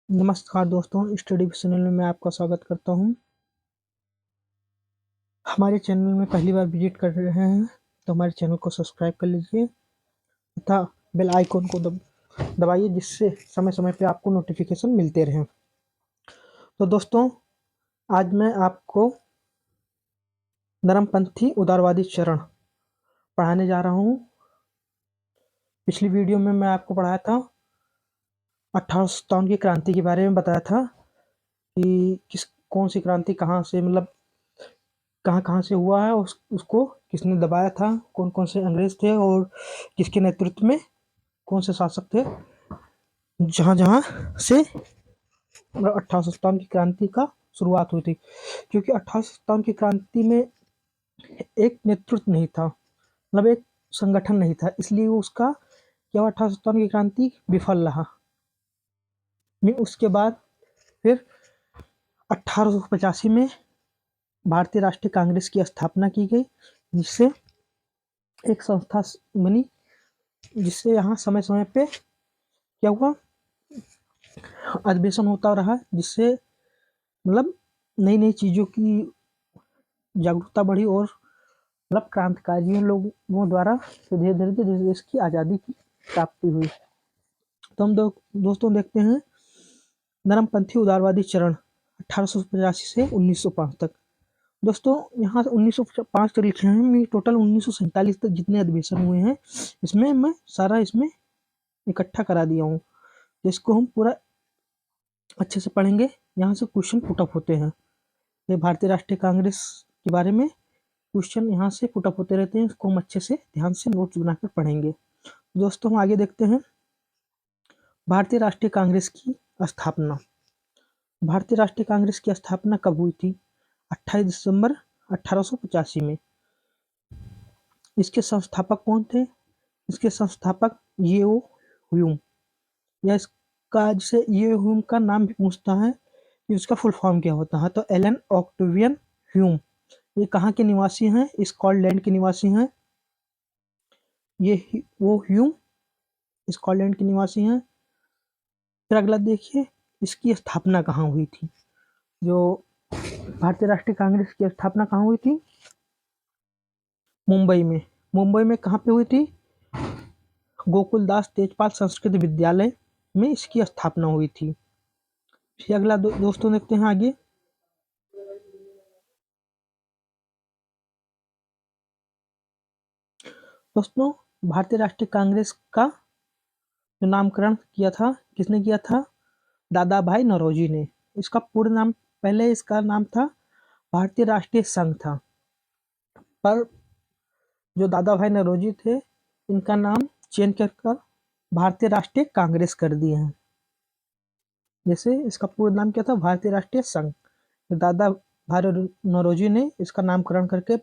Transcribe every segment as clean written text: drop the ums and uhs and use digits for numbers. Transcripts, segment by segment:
नमस्कार दोस्तों, study channel में मैं आपका स्वागत करता हूं। हमारे चैनल में पहली बार विजिट कर रहे हैं तो हमारे चैनल को सब्सक्राइब कर लीजिए तथा बेल आइकन को दबाइए, जिससे समय समय पे आपको नोटिफिकेशन मिलते रहें। तो दोस्तों, आज मैं आपको नरमपंथी उदारवादी चरण पढ़ाने जा रहा हूं। पिछली वीडियो में मैं आपको पढ़ाया था 1857 की क्रांति के बारे में, बताया था कि कौन सी क्रांति कहाँ से कहाँ से हुआ है, उसको किसने दबाया था, कौन कौन से अंग्रेज थे और किसके नेतृत्व में कौन से शासक थे, जहाँ जहाँ से 1857 की क्रांति का शुरुआत हुई थी। क्योंकि 1857 की क्रांति में एक नेतृत्व नहीं था, मतलब एक संगठन नहीं था, इसलिए उसका क्या हुआ, 1857 की क्रांति विफल रहा। उसके बाद फिर 1885 में भारतीय राष्ट्रीय कांग्रेस की स्थापना की गई, जिससे एक संस्था बनी, जिससे यहाँ समय समय पे क्या हुआ, अधिवेशन होता रहा, जिससे मतलब नई नई चीज़ों की जागरूकता बढ़ी और मतलब क्रांतिकारियों लोगों द्वारा धीरे धीरे देश की आज़ादी की प्राप्ति हुई। तो हम दोस्तों देखते हैं नरमपंथी उदारवादी चरण 1885 से 1905 तक। दोस्तों, यहाँ 1905 तक लिखे हैं, टोटल 1947 तक जितने अधिवेशन हुए हैं इसमें मैं सारा इसमें इकट्ठा करा दिया हूँ, जिसको हम पूरा अच्छे से पढ़ेंगे। यहाँ से क्वेश्चन पुटअप होते हैं, ये भारतीय राष्ट्रीय कांग्रेस के बारे में क्वेश्चन यहाँ से पुटअप होते रहते हैं, इसको हम अच्छे से ध्यान से नोट्स बनाकर पढ़ेंगे। दोस्तों, हम आगे देखते हैं भारतीय राष्ट्रीय कांग्रेस की स्थापना। भारतीय राष्ट्रीय कांग्रेस की स्थापना कब हुई थी? 28 दिसंबर 1885 में। इसके संस्थापक कौन थे? इसके संस्थापक येओ ह्यूम, या इसका जिसे येओ ह्यूम का नाम भी पूछता है कि उसका फुल फॉर्म क्या होता है, तो एलन ऑक्टेवियन ह्यूम। ये कहाँ के निवासी हैं? स्कॉटलैंड के निवासी हैं। ये वो ह्यूम स्कॉटलैंड के निवासी हैं। फिर अगला देखिए, इसकी स्थापना कहाँ हुई थी? जो भारतीय राष्ट्रीय कांग्रेस की स्थापना कहाँ हुई थी? मुंबई में। मुंबई में कहाँ पे हुई थी? गोकुलदास तेजपाल संस्कृत विद्यालय में इसकी स्थापना हुई थी। फिर अगला दोस्तों देखते हैं आगे। दोस्तों, भारतीय राष्ट्रीय कांग्रेस का जो नामकरण किया था, किसने किया था? दादा भाई नौरोजी ने। इसका पूर्ण नाम, पहले इसका नाम था भारतीय राष्ट्रीय संघ था, पर जो दादा भाई नौरोजी थे, इनका नाम चेंज कर भारतीय राष्ट्रीय कांग्रेस कर दिए हैं। जैसे इसका पूर्ण नाम क्या था? भारतीय राष्ट्रीय संघ। दादा भाई नौरोजी ने इसका नामकरण करके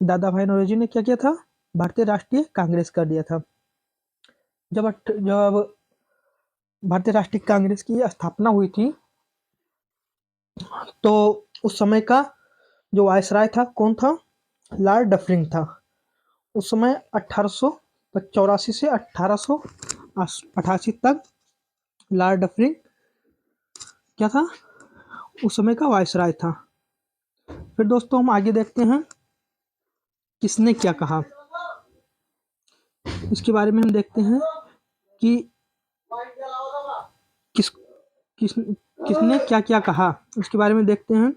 दादा भाई नौरोजी ने क्या किया था? भारतीय राष्ट्रीय कांग्रेस कर दिया था। जब भारतीय राष्ट्रीय कांग्रेस की स्थापना हुई थी, तो उस समय का जो वायसराय था, कौन था? लॉर्ड डफरिन था। उस समय 1884 से 1888 तक लॉर्ड डफरिन क्या था? उस समय का वायसराय था। फिर दोस्तों, हम आगे देखते हैं किसने क्या कहा, इसके बारे में हम देखते हैं कि किसने क्या क्या कहा। इसके बारे में देखते हैं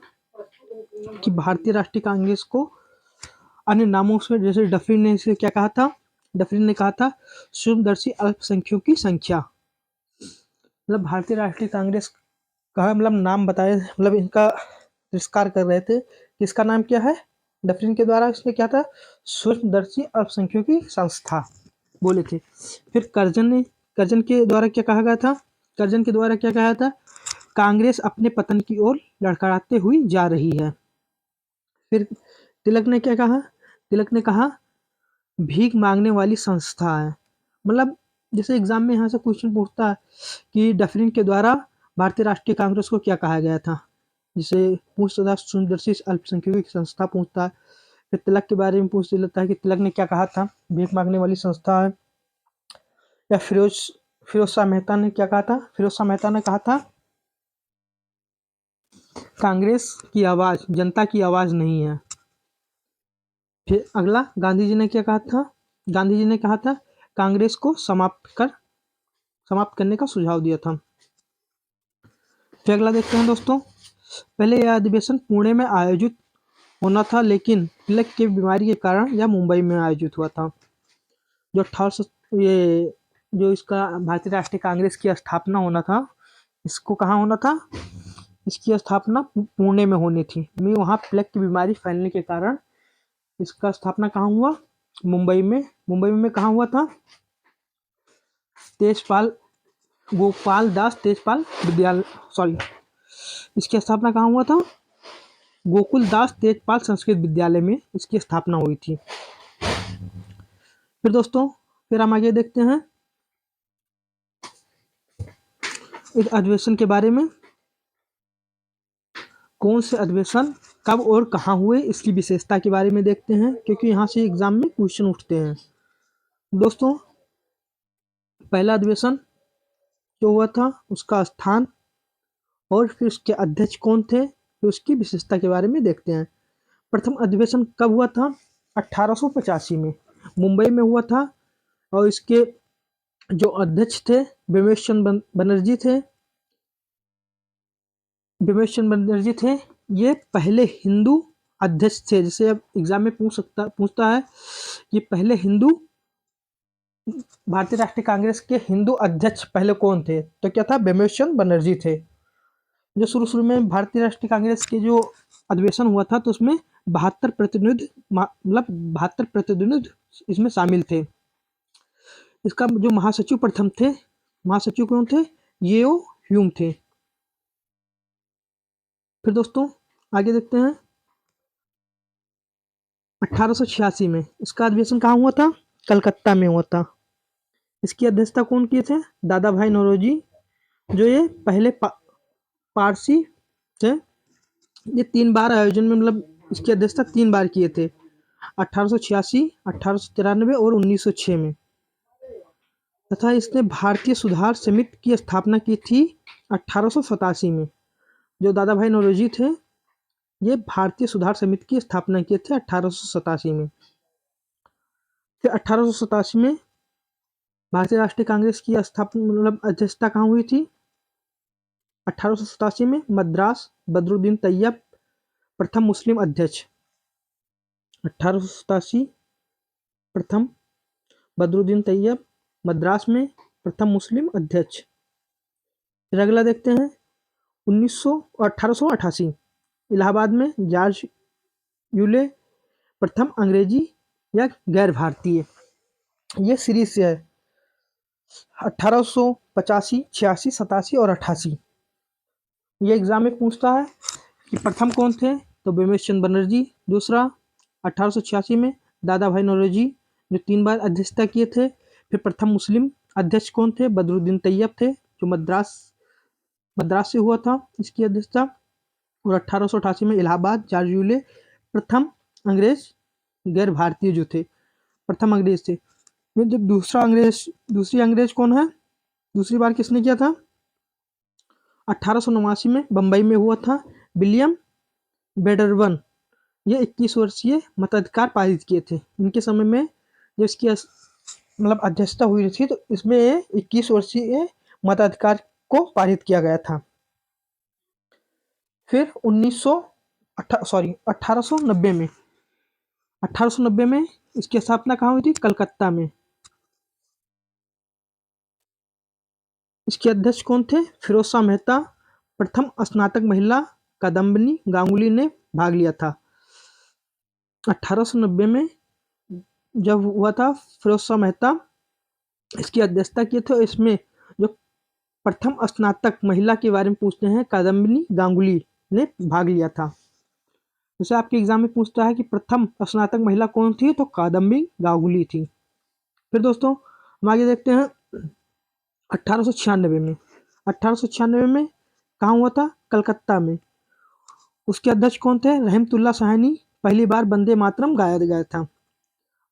कि भारतीय राष्ट्रीय कांग्रेस को अन्य नामों से, जैसे डफरिन ने इसे क्या कहा था? डफरिन ने कहा था सूक्ष्मदर्शी अल्पसंख्यकों की संख्या। मतलब भारतीय राष्ट्रीय कांग्रेस का मतलब नाम बताए, मतलब इनका तिरस्कार कर रहे थे। किसका नाम क्या है? डफरिन के द्वारा इसमें क्या था? सूक्ष्मदर्शी अल्पसंख्यकों की संस्था बोले थे। फिर कर्जन के द्वारा क्या कहा गया था? कर्जन के द्वारा क्या कहा था? कांग्रेस अपने पतन की ओर लड़खड़ाते हुई जा रही है। फिर तिलक ने क्या कहा? तिलक ने कहा भीख मांगने वाली संस्था है। मतलब जैसे एग्जाम में यहाँ से क्वेश्चन पूछता है कि डफरिन के द्वारा भारतीय राष्ट्रीय कांग्रेस को क्या कहा गया था, जिसे पूछता था सूक्ष्मदर्शी अल्पसंख्यकों की संस्था पूछता है। फिर तिलक के बारे में पूछ लेता है कि तिलक ने क्या कहा था, भीख मांगने वाली संस्था है। या फिरोज शाह मेहता ने क्या कहा था? फिरोज शाह मेहता ने कहा था कांग्रेस की आवाज़ जनता की आवाज़ नहीं है। फिर अगला गांधी जी ने क्या कहा था? गांधी जी ने कहा था कांग्रेस को समाप्त करने का सुझाव दिया था। फिर अगला देखते हैं दोस्तों, पहले यह अधिवेशन पुणे में आयोजित होना था, लेकिन प्लेग की बीमारी के कारण यह मुंबई में आयोजित हुआ था। जो 1800 ये जो इसका भारतीय राष्ट्रीय कांग्रेस की स्थापना होना था, इसको कहाँ होना था? इसकी स्थापना पुणे में होनी थी, मैं वहाँ प्लेग की बीमारी फैलने के कारण इसका स्थापना कहाँ हुआ? मुंबई में। मुंबई में कहाँ हुआ था? तेजपाल गोपाल दास तेजपाल विद्यालय, सॉरी, इसकी स्थापना कहाँ हुआ था? गोकुल दास तेजपाल संस्कृत विद्यालय में इसकी स्थापना हुई थी। फिर दोस्तों, फिर हम आगे देखते हैं इस अधिवेशन के बारे में। कौन से अधिवेशन कब और कहाँ हुए, इसकी विशेषता के बारे में देखते हैं, क्योंकि यहाँ से एग्जाम में क्वेश्चन उठते हैं। दोस्तों, पहला अधिवेशन जो हुआ था उसका स्थान और फिर उसके अध्यक्ष कौन थे, फिर उसकी विशेषता के बारे में देखते हैं। प्रथम अधिवेशन कब हुआ था? 1885 में मुंबई में हुआ था, और इसके जो अध्यक्ष थे बिमेश चंद्र बनर्जी थे। ये पहले हिंदू अध्यक्ष थे। जैसे अब एग्जाम में पूछता है कि पहले हिंदू भारतीय राष्ट्रीय कांग्रेस के हिंदू अध्यक्ष पहले कौन थे, तो क्या था? बिमेश चंद्र बनर्जी थे। जो शुरू में भारतीय राष्ट्रीय कांग्रेस के जो अधिवेशन हुआ था, तो उसमें 72 प्रतिनिधि इसमें शामिल थे। इसका जो महासचिव कौन थे? येओ ह्यूम थे। फिर दोस्तों आगे देखते हैं, 1886 में इसका अधिवेशन कहाँ हुआ था? कलकत्ता में हुआ था। इसकी अध्यक्षता कौन किए थे? दादा भाई नौरोजी, जो ये पहले पारसी थे। ये 3 बार आयोजन में, मतलब इसकी अध्यक्षता 3 बार किए थे, 1886, 1893 और 1906 में। तथा इसने भारतीय सुधार समिति की स्थापना की थी 1887 में। जो दादा भाई नौरोजी थे, ये भारतीय सुधार समिति की स्थापना किए थे 1887 में। फिर 1887 में भारतीय राष्ट्रीय कांग्रेस की स्थापना, मतलब अध्यक्षता कहाँ हुई थी? 1887 में मद्रास, बदरुद्दीन तैयब प्रथम मुस्लिम अध्यक्ष। 1887 प्रथम बदरुद्दीन तैयब मद्रास में प्रथम मुस्लिम अध्यक्ष। फिर अगला देखते हैं 1888 इलाहाबाद में जॉर्ज यूले प्रथम अंग्रेजी या गैर भारतीय, ये सीरीज से है 1885, 86, 87 और 88। ये एग्जाम में पूछता है कि प्रथम कौन थे, तो बिमेश चंद्र बनर्जी। दूसरा 1886 में दादा भाई नौरोजी, जो 3 बार अध्यक्षता किए थे। फिर प्रथम मुस्लिम अध्यक्ष कौन थे? बदरुद्दीन तैयब थे, जो मद्रास से हुआ था इसकी अध्यक्षता। और 1888 में इलाहाबाद जॉर्ज यूले प्रथम अंग्रेज गैर भारतीय जो थे, प्रथम अंग्रेज थे। जब दूसरी अंग्रेज कौन है? दूसरी बार किसने किया था? 1889 में बम्बई में हुआ था, विलियम बेडरवन। ये 21 वर्षीय मताधिकार पारित किए थे। इनके समय में जब इसकी मतलब अध्यक्षता हुई थी, तो इसमें 21 वर्षीय मताधिकार को पारित किया गया था। फिर 1890 में इसकी स्थापना कहाँ हुई थी? कलकत्ता में। इसके अध्यक्ष कौन थे? फिरोज शाह मेहता। प्रथम स्नातक महिला कादम्बिनी गांगुली ने भाग लिया था। 1890 में जब हुआ था, फिरोज शाह मेहता इसकी अध्यक्षता किए थे। इसमें जो प्रथम स्नातक महिला के बारे में पूछते हैं, कादम्बिनी गांगुली ने भाग लिया था। जैसे आपके एग्जाम में पूछता है कि प्रथम स्नातक महिला कौन थी, तो कादम्बिनी गांगुली थी। फिर दोस्तों हम आगे देखते हैं 1896 में। 1896 में कहाँ हुआ था? कलकत्ता में। उसके अध्यक्ष कौन थे? रहमतुल्लाह साहनी। पहली बार वंदे मातरम गाया गया था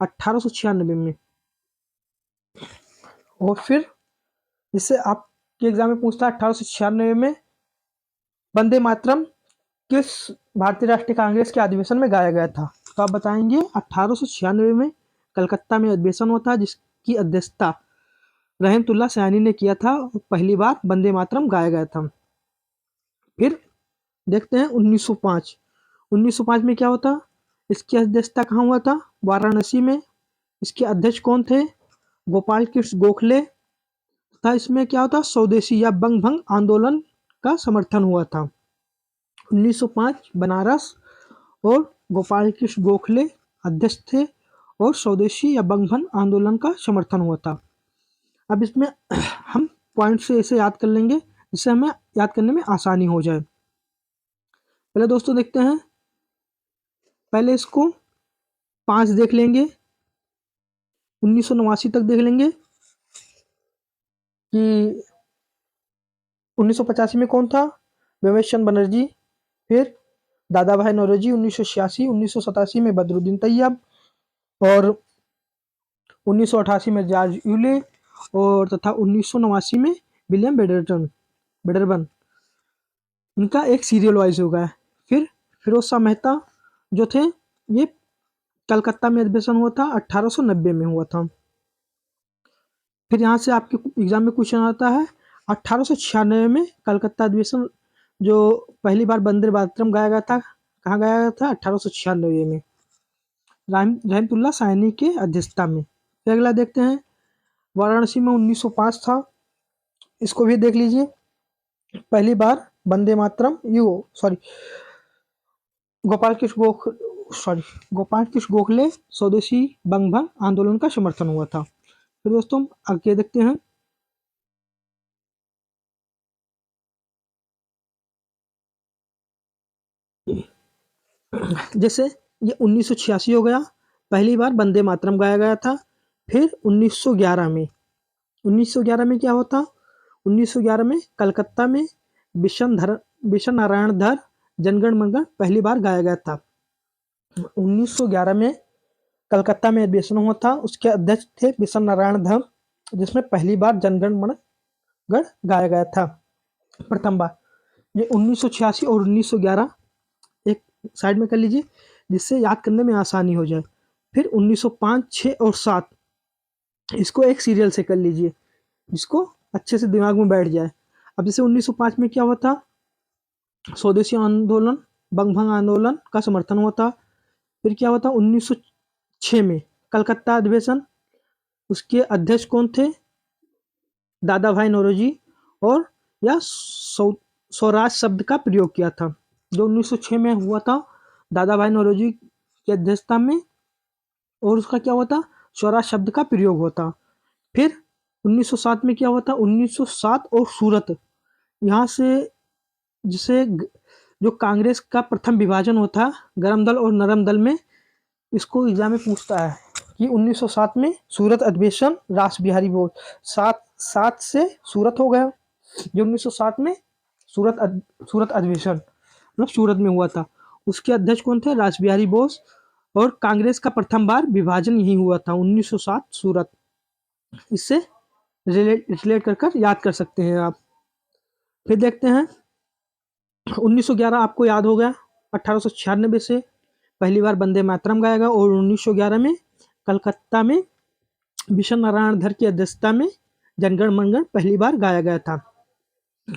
1896 में। और फिर जिससे आपके एग्जाम में पूछता है 1896 में वंदे मातरम किस भारतीय राष्ट्रीय कांग्रेस के अधिवेशन में गाया गया था। तो आप बताएंगे 1896 में कलकत्ता में अधिवेशन हुआ था जिसकी अध्यक्षता रहमतुल्लाह सैनी ने किया था। पहली बार वंदे मातरम गाया गया था। फिर देखते हैं 1905। 1905 में क्या होता, इसकी अध्यक्षता कहाँ हुआ था, वाराणसी में। इसके अध्यक्ष कौन थे, गोपाल कृष्ण गोखले था। इसमें क्या होता, स्वदेशी या बंग भंग आंदोलन का समर्थन हुआ था। 1905 बनारस और गोपाल कृष्ण गोखले अध्यक्ष थे और स्वदेशी या बंग भंग आंदोलन का समर्थन हुआ था। अब इसमें हम पॉइंट से ऐसे याद कर लेंगे जिससे हमें याद करने में आसानी हो जाए। पहले दोस्तों देखते हैं, पहले इसको 5 देख लेंगे, 1989 तक देख लेंगे कि 1985 में कौन था, विवेक चंद्र बनर्जी। फिर दादा भाई नौरोजी 1986, 1987 में बदरुद्दीन तैयब और 1988 में जॉर्ज यूले और तथा 1989 में विलियम बेडरबन। इनका एक सीरियल वाइज होगा। फिर फिरोज शाह मेहता जो थे, ये कलकत्ता में अधिवेशन हुआ था, 1890 में हुआ था। फिर यहाँ से आपके एग्जाम में क्वेश्चन आता है 1896 में कलकत्ता अधिवेशन जो पहली बार वंदे मातरम गाया गया था, कहाँ गाया गया था, 1896 में रहमतुल्लाह सैनी के अध्यक्षता में। फिर अगला देखते हैं, वाराणसी में 1905 था, इसको भी देख लीजिए। पहली बार वंदे मातरम गोपाल कृष्ण गोखले स्वदेशी बंग भंग आंदोलन का समर्थन हुआ था। फिर दोस्तों आगे देखते हैं, जैसे ये 1986 हो गया, पहली बार वंदे मातरम गाया गया था। फिर 1911 में क्या होता, 1911 में कलकत्ता में विशन नारायण धर जनगण मंगल पहली बार गाया गया था। 1911 में कलकत्ता में अधिवेशन हुआ था, उसके अध्यक्ष थे विशन नारायण धर, जिसमें पहली बार जनगण मंगल गाया गया था प्रथम बार। ये 1986 और 1911 एक साइड में कर लीजिए जिससे याद करने में आसानी हो जाए। फिर 1905, 6 और 7 इसको एक सीरियल से कर लीजिए जिसको अच्छे से दिमाग में बैठ जाए। अब जैसे 1905 में क्या हुआ था, स्वदेशी आंदोलन बंग भंग आंदोलन का समर्थन हुआ था। फिर क्या हुआ था 1906 में कलकत्ता अधिवेशन, उसके अध्यक्ष कौन थे, दादा भाई नौरोजी, और यह स्वराज शब्द का प्रयोग किया था। जो 1906 में हुआ था दादा भाई नौरोजी की अध्यक्षता में, और उसका क्या हुआ था, स्वराज शब्द का प्रयोग हुआ था। फिर 1907 में क्या हुआ था, 1907 और सूरत, यहाँ से जिसे जो कांग्रेस का प्रथम विभाजन हुआ था गरम दल और नरम दल में, इसको एग्जाम में पूछता है कि 1907 में सूरत अधिवेशन रास बिहारी बोस, 7 से सूरत हो गया। जो 1907 में सूरत अधिवेशन मतलब सूरत में हुआ था, उसके अध्यक्ष कौन थे, रास बिहारी बोस, और कांग्रेस का प्रथम बार विभाजन यही हुआ था 1907 सूरत। इससे रिलेट कर याद कर सकते हैं आप। फिर देखते हैं 1911 आपको याद हो गया, 1896 से पहली बार वंदे मातरम गाया गया, और 1911 में कलकत्ता में विशन नारायण धर की अध्यक्षता में जनगण मंगल पहली बार गाया गया था।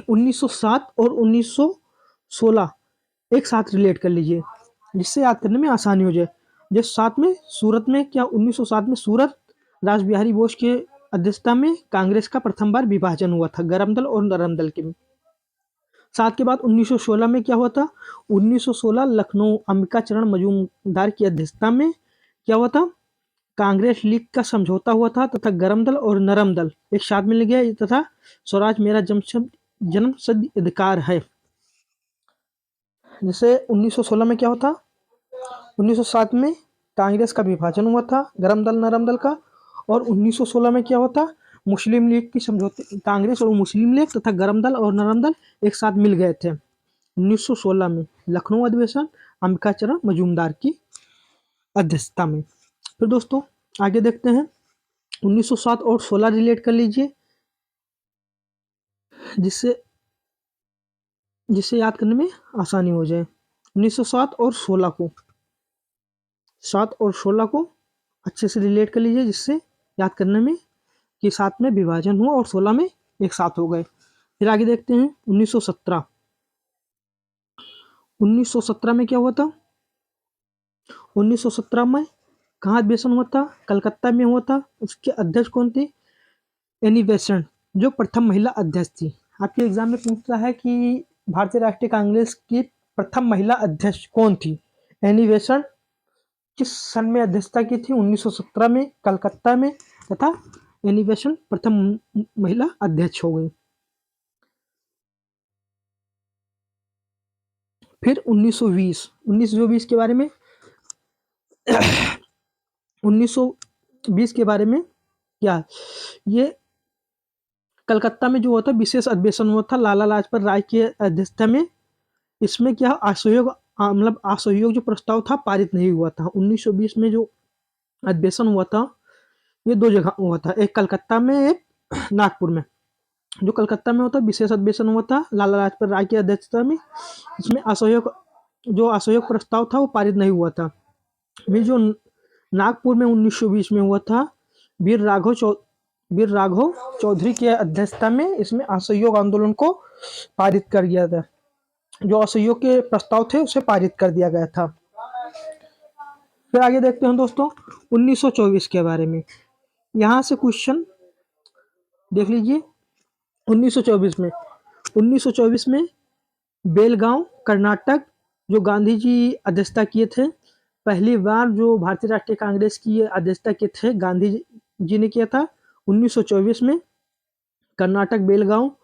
1907 और 1916 एक साथ रिलेट कर लीजिए जिससे याद करने में आसानी हो जाए। जो साथ में सूरत में क्या, 1907 में सूरत रास बिहारी बोस के अध्यक्षता में कांग्रेस का प्रथम बार विभाजन हुआ था गरम दल और नरम दल के। साथ के बाद 1916 में क्या हुआ था, 1916 लखनऊ अंबिका चरण मजूमदार की अध्यक्षता में क्या हुआ था, कांग्रेस लीग का समझौता हुआ था तथा गरम दल और नरम दल एक साथ मिल गया तथा स्वराज मेरा जन्मसिद्ध अधिकार है। जैसे 1916 में क्या होता, 1907 में कांग्रेस का विभाजन हुआ था गरम दल नरम दल का, और 1916 में क्या होता, मुस्लिम लीग की समझौते, कांग्रेस और मुस्लिम लीग तथा गरम दल और नरम दल एक साथ मिल गए थे 1916 में लखनऊ अधिवेशन अंबिका चरण मजूमदार की अध्यक्षता में। फिर दोस्तों आगे देखते हैं 1907 और 16 रिलेट कर लीजिए। जिससे जिससे याद करने में आसानी हो जाए। 1907 और 16 को 7 और 16 को अच्छे से रिलेट कर लीजिए, जिससे याद करने में कि 7 में विभाजन हुआ और 16 में एक साथ हो गए। फिर आगे देखते हैं 1917। 1917 में क्या हुआ था? 1917 में कहाँ अधिवेशन हुआ था? कलकत्ता में हुआ था। उसके अध्यक्ष कौन थे? एनी बेसेंट, जो प्रथम महिला अध्यक्ष थी। आपके एग्जाम में पूछता है कि भारतीय राष्ट्रीय कांग्रेस की प्रथम महिला अध्यक्ष कौन थी? एनी बेसेंट किस सन में अध्यक्षता की थी? 1917 में कलकत्ता में, तथा एनी बेसेंट प्रथम महिला अध्यक्ष हो गई। फिर 1920 के बारे में 1920 के बारे में क्या? ये कलकत्ता में जो हुआ था विशेष अधिवेशन हुआ था लाला लाजपत राय की अध्यक्षता में। इसमें क्या मतलब असहयोग जो प्रस्ताव था पारित नहीं हुआ था। 1920 में जो अधिवेशन हुआ था ये 2 जगह हुआ था, एक कलकत्ता में, एक नागपुर में। जो कलकत्ता में हुआ था विशेष अधिवेशन हुआ था लाला लाजपत राय की अध्यक्षता में। इसमें असहयोग प्रस्ताव था वो पारित नहीं हुआ था। ये जो नागपुर में 1920 में हुआ था वीर राघव चौधरी की अध्यक्षता में, इसमें असहयोग आंदोलन को पारित कर दिया था। जो असहयोग के प्रस्ताव थे उसे पारित कर दिया गया था। फिर आगे देखते हैं दोस्तों 1924 के बारे में। यहाँ से क्वेश्चन देख लीजिए। 1924 में बेलगांव कर्नाटक, जो गांधी जी अध्यक्षता किए थे। पहली बार जो भारतीय राष्ट्रीय कांग्रेस की अध्यक्षता किए थे गांधी जी ने किया था 1924 में। कर्नाटक बेलगांव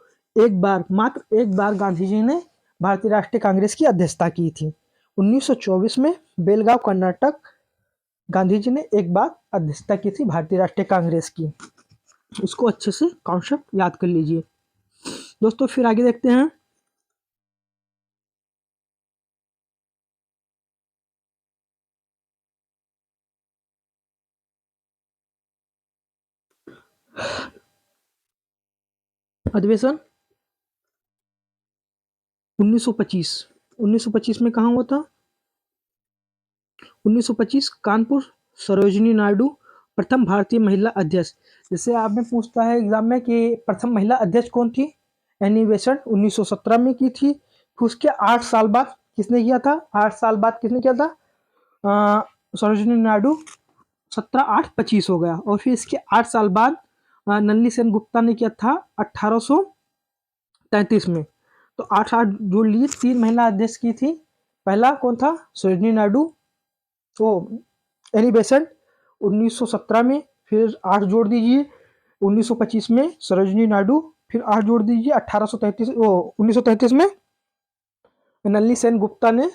मात्र एक बार गांधी जी ने भारतीय राष्ट्रीय कांग्रेस की अध्यक्षता की थी। 1924 में बेलगांव कर्नाटक गांधी जी ने एक बार अध्यक्षता की थी भारतीय राष्ट्रीय कांग्रेस की। इसको अच्छे से कॉन्सेप्ट याद कर लीजिए दोस्तों। फिर आगे देखते हैं अधिवेशन 1925 में कहाँ हुआ था? 1925 कानपुर, सरोजिनी नायडू प्रथम भारतीय महिला अध्यक्ष। जैसे आप में पूछता है एग्जाम में कि प्रथम महिला अध्यक्ष कौन थी? एनी बेसेंट 1917 में की थी। फिर उसके 8 साल बाद किसने किया था? 8 साल बाद किसने किया था? सरोजिनी नायडू। 17/8/25 हो गया। और फिर इसके 8 साल बाद नलिनी सेन गुप्ता ने किया था 1833 में। तो 8 जोड़ लीजिए, 3 महिला अध्यक्ष की थी। पहला कौन था? सरोजिनी नायडू, तो एनी बेसेंट 1917 में। फिर 8 जोड़ दीजिए 1925 में सरोजिनी नायडू। फिर 8 जोड़ दीजिए 1933 में नलिनी सेन गुप्ता ने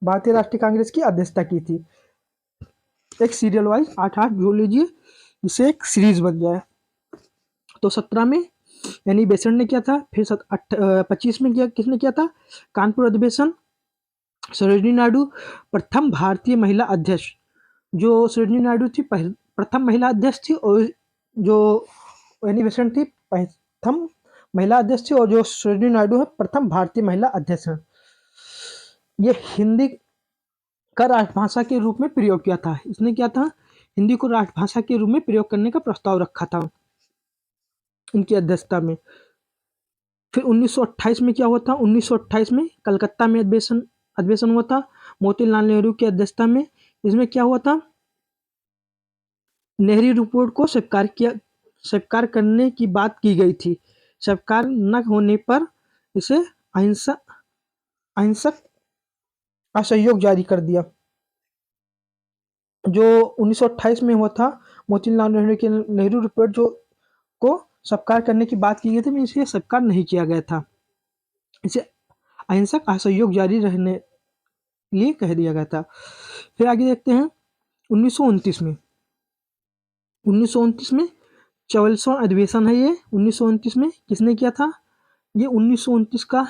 भारतीय राष्ट्रीय कांग्रेस की अध्यक्षता की थी। एक सीरियल वाइज 8 जोड़ लीजिए, इससे एक सीरीज बन जाए। तो 17 में एनी बेसेंट ने किया था। फिर 25 में किसने किया था? कानपुर अधिवेशन, सरोजिनी नायडू प्रथम भारतीय महिला अध्यक्ष। जो सरोजिनी नायडू थी प्रथम महिला अध्यक्ष थी, और जो एनी बेसेंट थी प्रथम महिला अध्यक्ष थी, और जो सरोजिनी नायडू है प्रथम भारतीय महिला अध्यक्ष है। ये हिंदी का राष्ट्रभाषा के रूप में प्रयोग किया था। इसने क्या था? हिंदी को राष्ट्रभाषा के रूप में प्रयोग करने का प्रस्ताव रखा था इनकी अध्यक्षता में। फिर 1928 में क्या हुआ था? 1928 में कलकत्ता में अधिवेशन हुआ था मोतीलाल नेहरू की अध्यक्षता में। इसमें क्या हुआ था? नेहरू रिपोर्ट को स्वीकार करने की बात की गई थी। स्वीकार न होने पर इसे अहिंसक असहयोग जारी कर दिया। जो 1928 में हुआ था मोतीलाल नेहरू की नेहरू रिपोर्ट जो को स्वीकार करने की बात की गई थी, इसे स्वीकार नहीं किया गया था। इसे अहिंसक असहयोग जारी रहने लिए कह दिया गया था। फिर आगे देखते हैं 1929 में 44वां अधिवेशन है ये। 1929 में किसने किया था? ये 1929 का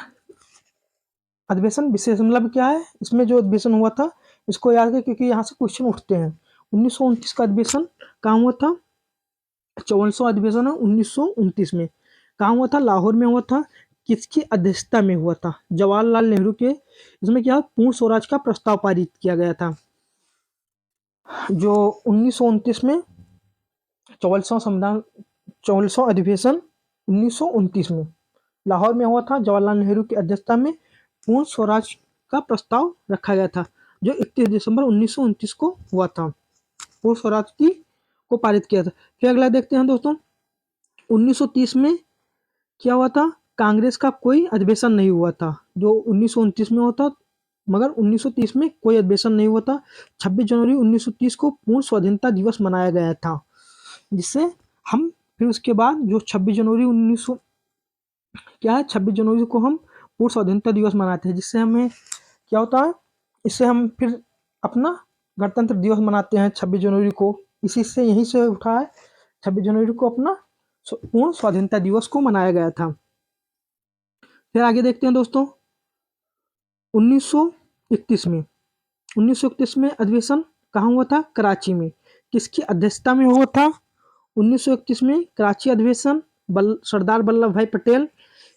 अधिवेशन विशेष मतलब क्या है? इसमें जो अधिवेशन हुआ था इसको याद करें, क्योंकि यहाँ से क्वेश्चन उठते हैं। 1929 का अधिवेशन कहाँ हुआ था? 44वां अधिवेशन है 1929 में। कहाँ हुआ था? लाहौर में हुआ था। किसकी अध्यक्षता में हुआ था? जवाहरलाल नेहरू के। इसमें क्या पूर्ण स्वराज का प्रस्ताव पारित किया गया था, जो 1929 में 44वां संविधान 44वां अधिवेशन 1929 में लाहौर में हुआ था। जवाहरलाल नेहरू की अध्यक्षता में पूर्ण स्वराज का प्रस्ताव रखा गया था, जो 31 दिसंबर 1929 को हुआ था। पूर्ण स्वराज की को पारित किया था। फिर अगला देखते हैं दोस्तों, 1930 में क्या हुआ था? कांग्रेस का कोई अधिवेशन नहीं हुआ था, जो 1929 में हुआ था, मगर 1930 में कोई अधिवेशन नहीं हुआ था। 26 जनवरी 1930 को पूर्ण स्वाधीनता दिवस मनाया गया था, जिससे हम फिर उसके बाद जो 26 जनवरी 1900 क्या है, 26 जनवरी को हम पूर्ण स्वाधीनता दिवस मनाते हैं, जिससे हमें क्या होता है, इससे हम फिर अपना गणतंत्र दिवस मनाते हैं 26 जनवरी को। इसी से यहीं से उठा है, 26 जनवरी को अपना पूर्ण स्वाधीनता दिवस को मनाया गया था। फिर आगे देखते हैं दोस्तों, 1931 में 1931 में अधिवेशन कहाँ हुआ था? कराची में। किसकी अध्यक्षता में हुआ था? 1931 में कराची अधिवेशन सरदार वल्लभ भाई पटेल।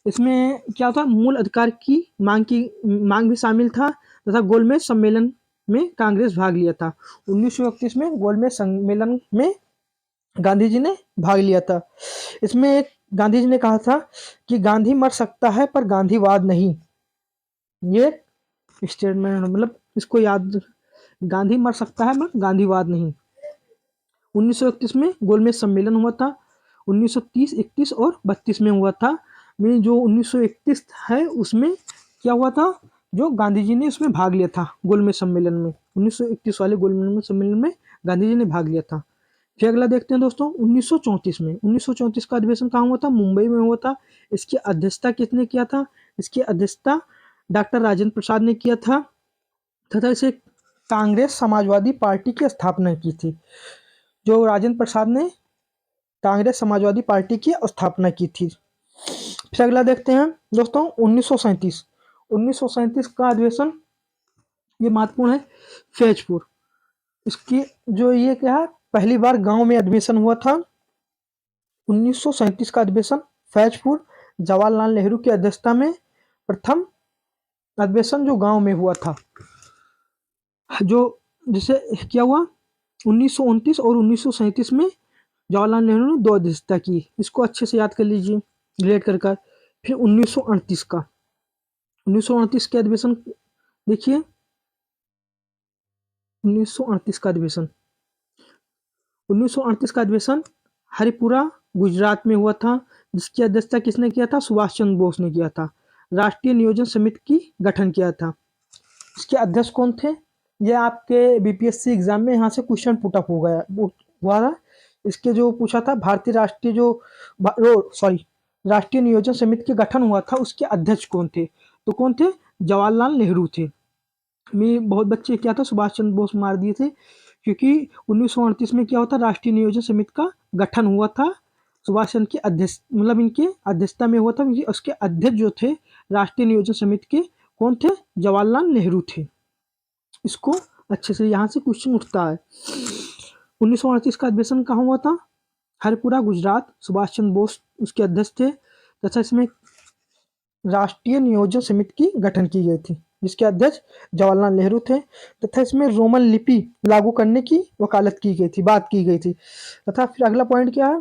इसमें क्या था? मूल अधिकार की मांग भी शामिल था, तथा गोलमेज सम्मेलन में कांग्रेस भाग लिया था। 1931 में गोलमेज सम्मेलन में गांधी जी ने भाग लिया था। इसमें एक गांधी जी ने कहा था कि गांधी मर सकता है पर गांधीवाद नहीं। ये स्टेटमेंट मतलब इसको याद, गांधी मर सकता है मगर गांधीवाद नहीं। 1931 में गोलमेज सम्मेलन हुआ था। 1930, 31 और 32 में हुआ था। में जो 1931 है उसमें क्या हुआ था? जो गांधी जी ने उसमें भाग लिया था गोलमेज सम्मेलन में। 1931 वाले गोलमेज सम्मेलन में गांधी जी ने भाग लिया था। फिर अगला देखते हैं दोस्तों, 1934 में 1934 का अधिवेशन कहाँ हुआ था? मुंबई में हुआ था। इसकी अध्यक्षता किसने किया था? इसकी अध्यक्षता डॉक्टर राजेंद्र प्रसाद ने किया था, तथा इसे कांग्रेस समाजवादी पार्टी की स्थापना की थी। जो राजेंद्र प्रसाद ने कांग्रेस समाजवादी पार्टी की स्थापना की थी। फिर अगला देखते हैं दोस्तों, 1937 का अधिवेशन, ये महत्वपूर्ण है, फैजपुर। इसकी जो ये क्या है, पहली बार गांव में अधिवेशन हुआ था। 1937 का अधिवेशन फैजपुर, जवाहरलाल नेहरू की अध्यक्षता में प्रथम अधिवेशन जो गांव में हुआ था, जो जिसे क्या हुआ 1929 और 1937 में जवाहरलाल नेहरू ने 2 अध्यक्षता की। इसको अच्छे से याद कर लीजिए रिलेट कर। फिर 1938 का 1938 के अधिवेशन देखिए, 1938 का अधिवेशन 1938 का अधिवेशन हरिपुरा गुजरात में हुआ था, जिसकी अध्यक्षता किसने किया था? सुभाष चंद्र बोस ने किया था। राष्ट्रीय नियोजन समिति की गठन किया था। इसके अध्यक्ष कौन थे? ये आपके बीपीएससी एग्जाम में यहाँ से क्वेश्चन पुट अप हो गया हुआ था। इसके जो पूछा था, भारतीय राष्ट्रीय राष्ट्रीय नियोजन समिति के गठन हुआ था, उसके अध्यक्ष कौन थे? तो कौन थे? जवाहरलाल नेहरू थे। में बहुत बच्चे क्या था, सुभाष चंद्र बोस मार दिए थे, क्योंकि 1938 में क्या होता, राष्ट्रीय नियोजन समिति का गठन हुआ था। सुभाष चंद्र की अध्यक्ष मतलब इनके अध्यक्षता में हुआ था, क्योंकि उसके अध्यक्ष जो थे राष्ट्रीय नियोजन समिति के कौन थे? जवाहरलाल नेहरू थे। इसको अच्छे से यहाँ से क्वेश्चन उठता है। 1938 का अधिवेशन कहाँ हुआ था? हरिपुरा गुजरात। सुभाष चंद्र बोस उसके अध्यक्ष थे, तथा इसमें राष्ट्रीय नियोजन समिति की गठन की गई थी, जिसके अध्यक्ष जवाहरलाल नेहरू थे, तथा इसमें रोमन लिपि लागू करने की वकालत की गई थी, बात की गई थी। तथा फिर अगला पॉइंट क्या है,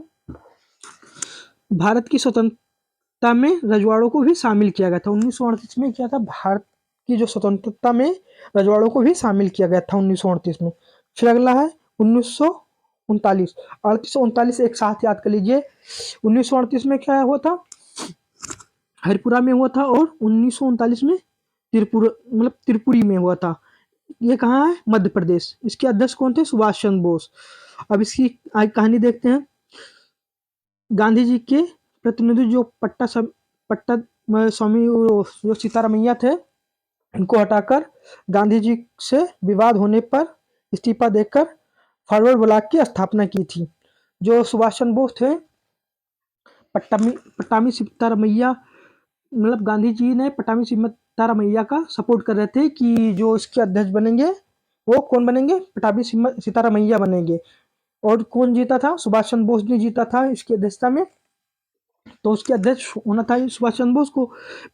भारत की स्वतंत्रता में रजवाड़ों को भी शामिल किया गया था। 1938 में क्या था, भारत की जो स्वतंत्रता में रजवाड़ों को भी शामिल किया गया था 1938 में। फिर अगला है 1939, 38 एक साथ याद कर लीजिए। 1938 में क्या हुआ था, हरिपुरा में हुआ था, और 1939 में त्रिपुरी में हुआ था। ये कहाँ है? मध्य प्रदेश। इसके अध्यक्ष कौन थे? सुभाष चंद्र बोस। अब इसकी कहानी देखते हैं। गांधी जी के प्रतिनिधि जो पट्टा स्वामी जो सीतारामैया थे, इनको हटाकर गांधी जी से विवाद होने पर इस्तीफा देकर फॉरवर्ड ब्लॉक की स्थापना की थी। जो सुभाष चंद्र बोस थे, पट्टामी सीतारामैया मतलब गांधी जी ने पट्टामी सीतारामैया का सपोर्ट कर रहे थे कि जो इसके अध्यक्ष बनेंगे वो कौन बनेंगे? पट्टामी सीतारामैया बनेंगे। और कौन जीता था? सुभाष चंद्र बोस ने जीता था इसकी अध्यक्षता में। तो उसके अध्यक्ष होना था सुभाष चंद्र बोस को,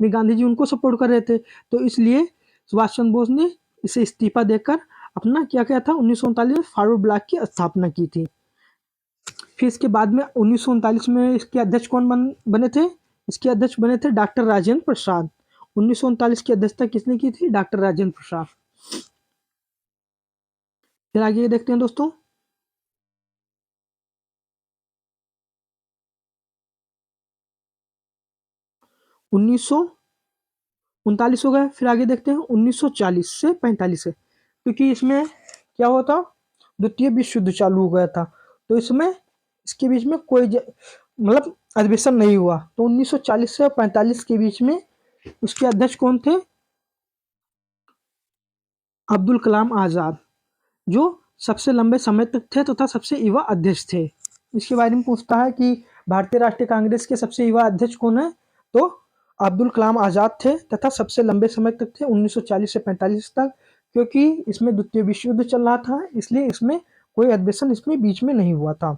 भी गांधी जी उनको सपोर्ट कर रहे थे, तो इसलिए सुभाष चंद्र बोस ने इसे इस्तीफा देकर अपना क्या किया था, 1939 में फॉरवर्ड ब्लॉक की स्थापना की थी। फिर इसके बाद में 1939 में इसके अध्यक्ष कौन बने थे, इसके अध्यक्ष बने थे डॉक्टर राजेंद्र प्रसाद। 1939 की अध्यक्षता किसने की थी, डॉक्टर राजेंद्र प्रसाद। फिर आगे देखते हैं दोस्तों, 1939 हो गया। फिर आगे देखते हैं 1940 से 45 से, क्योंकि इसमें क्या हुआ था, द्वितीय विश्व युद्ध चालू हो गया था, तो इसमें इसके बीच में कोई मतलब अधिवेशन नहीं हुआ। तो 1940 से 45 के बीच में उसके अध्यक्ष कौन थे, अब्दुल कलाम आज़ाद, जो सबसे लंबे समय तक थे तथा सबसे युवा अध्यक्ष थे। इसके बारे में पूछता है कि भारतीय राष्ट्रीय कांग्रेस के सबसे युवा अध्यक्ष कौन है, तो अब्दुल कलाम आज़ाद थे तथा सबसे लंबे समय तक थे 1940 से 45 तक, क्योंकि इसमें द्वितीय विश्व युद्ध चल रहा था, इसलिए इसमें कोई अधिवेशन इसमें बीच में नहीं हुआ था।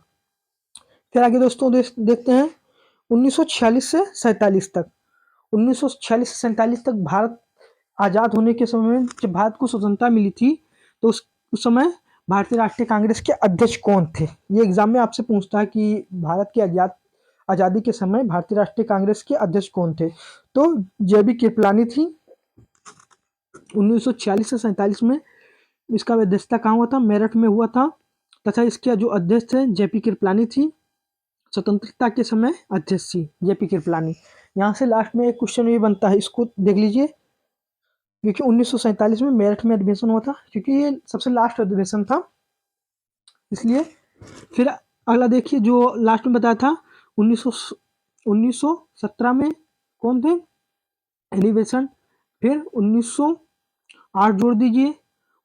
फिर आगे दोस्तों देखते हैं 1946 से 47 तक। 1946 से 47 तक भारत आज़ाद होने के समय में, जब भारत को स्वतंत्रता मिली थी, तो उस समय भारतीय राष्ट्रीय कांग्रेस के अध्यक्ष कौन थे। ये एग्जाम में आपसे पूछता है कि भारत की आज़ादी के समय भारतीय राष्ट्रीय कांग्रेस के अध्यक्ष कौन थे, तो जेबी कृपलानी थी। 1946 से 47 में इसका अध्यक्षता कहाँ हुआ था, मेरठ में हुआ था, तथा इसके जो अध्यक्ष थे जेपी कृपलानी थी, स्वतंत्रता के समय अध्यक्ष थी जेपी कृपलानी। यहाँ से लास्ट में एक क्वेश्चन ये बनता है, इसको देख लीजिए, क्योंकि 1947 में मेरठ में अधिवेशन हुआ था, क्योंकि ये सबसे लास्ट अधिवेशन था, इसलिए। फिर अगला देखिए जो लास्ट में बताया था, 1917 में कौन थे, अधिवेशन। फिर 1908 जोड़ दीजिए,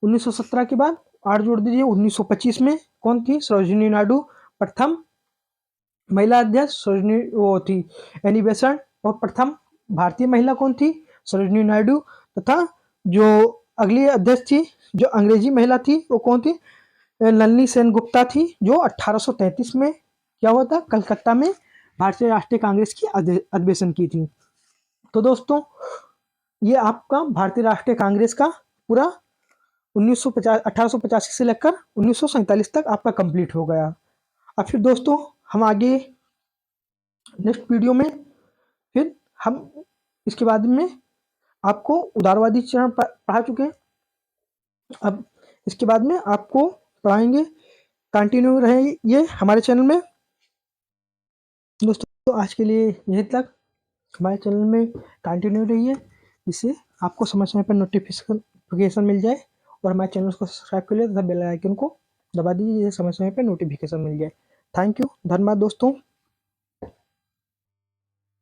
1917 के बाद 8 जोड़ दीजिए, 1925 में कौन थी, सरोजिनी नायडू प्रथम महिला अध्यक्ष, सरोजिनी वो थी एनी बेसेंट, और प्रथम भारतीय महिला कौन थी, सरोजिनी नायडू, तथा जो अगली अध्यक्ष थी जो अंग्रेजी महिला थी वो कौन थी, नलिनी सेनगुप्ता थी, जो 1833 में क्या हुआ था, कलकत्ता में भारतीय राष्ट्रीय कांग्रेस की अधिवेशन की थी। तो दोस्तों ये आपका भारतीय राष्ट्रीय कांग्रेस का पूरा 1885 से लेकर 1947 तक आपका कंप्लीट हो गया। अब फिर दोस्तों हम आगे नेक्स्ट वीडियो में फिर हम इसके बाद में आपको उदारवादी चरण पढ़ा चुके हैं, अब इसके बाद में आपको पढ़ाएंगे, कंटिन्यू रहे ये हमारे चैनल में। दोस्तों आज के लिए यहीं तक, हमारे चैनल में कंटिन्यू रहिए, जिससे आपको समय समय पर नोटिफिकेशन मिल जाए, और हमारे चैनल को सब्सक्राइब कर लिए तथा बेल आइकन को दबा दीजिए, जिससे समय समय पर नोटिफिकेशन मिल जाए। थैंक यू, धन्यवाद दोस्तों।